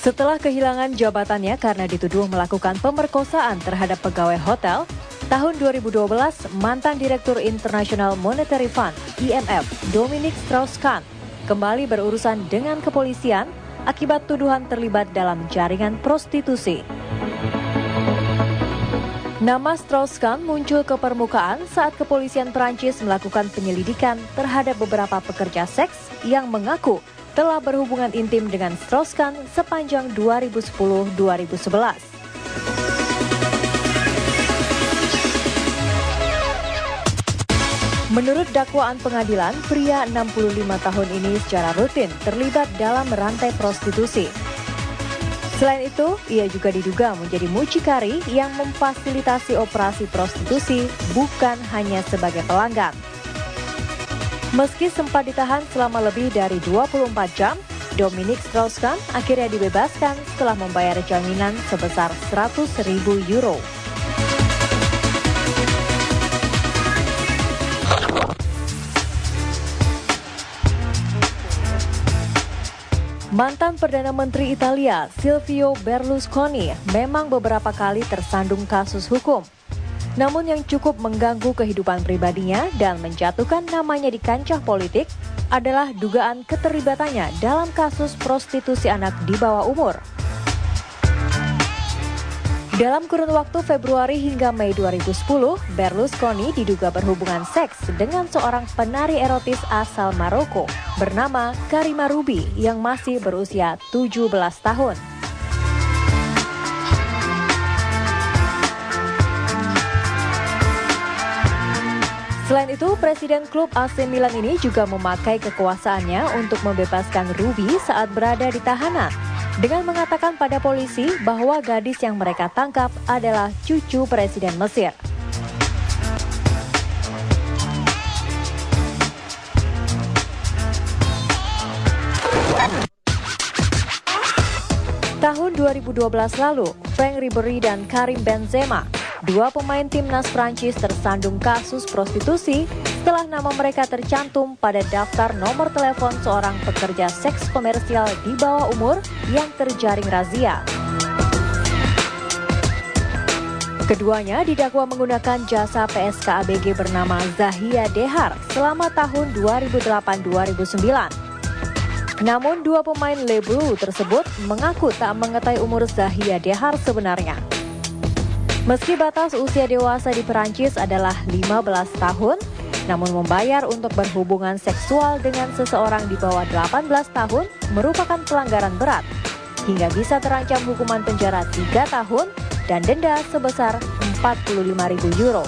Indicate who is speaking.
Speaker 1: Setelah kehilangan jabatannya karena dituduh melakukan pemerkosaan terhadap pegawai hotel, tahun 2012 mantan Direktur International Monetary Fund (IMF) Dominique Strauss-Kahn kembali berurusan dengan kepolisian akibat tuduhan terlibat dalam jaringan prostitusi. Nama Strauss-Kahn muncul ke permukaan saat kepolisian Prancis melakukan penyelidikan terhadap beberapa pekerja seks yang mengaku telah berhubungan intim dengan Strauss-Kahn sepanjang 2010-2011. Menurut dakwaan pengadilan, pria 65 tahun ini secara rutin terlibat dalam rantai prostitusi. Selain itu, ia juga diduga menjadi mucikari yang memfasilitasi operasi prostitusi bukan hanya sebagai pelanggan. Meski sempat ditahan selama lebih dari 24 jam, Dominique Strauss-Kahn akhirnya dibebaskan setelah membayar jaminan sebesar 100.000 euro. Mantan Perdana Menteri Italia Silvio Berlusconi memang beberapa kali tersandung kasus hukum. Namun yang cukup mengganggu kehidupan pribadinya dan menjatuhkan namanya di kancah politik adalah dugaan keterlibatannya dalam kasus prostitusi anak di bawah umur. Dalam kurun waktu Februari hingga Mei 2010, Berlusconi diduga berhubungan seks dengan seorang penari erotis asal Maroko bernama Karima Ruby yang masih berusia 17 tahun. Selain itu, Presiden klub AC Milan ini juga memakai kekuasaannya untuk membebaskan Ruby saat berada di tahanan, dengan mengatakan pada polisi bahwa gadis yang mereka tangkap adalah cucu Presiden Mesir. Tahun 2012 lalu, Franck Ribéry dan Karim Benzema, dua pemain timnas Prancis tersandung kasus prostitusi setelah nama mereka tercantum pada daftar nomor telepon seorang pekerja seks komersial di bawah umur yang terjaring razia. Keduanya didakwa menggunakan jasa PSK ABG bernama Zahia Dehar selama tahun 2008-2009. Namun dua pemain Le Bleu tersebut mengaku tak mengetahui umur Zahia Dehar sebenarnya. Meski batas usia dewasa di Perancis adalah 15 tahun, namun membayar untuk berhubungan seksual dengan seseorang di bawah 18 tahun merupakan pelanggaran berat, hingga bisa terancam hukuman penjara 3 tahun dan denda sebesar 45.000 euro.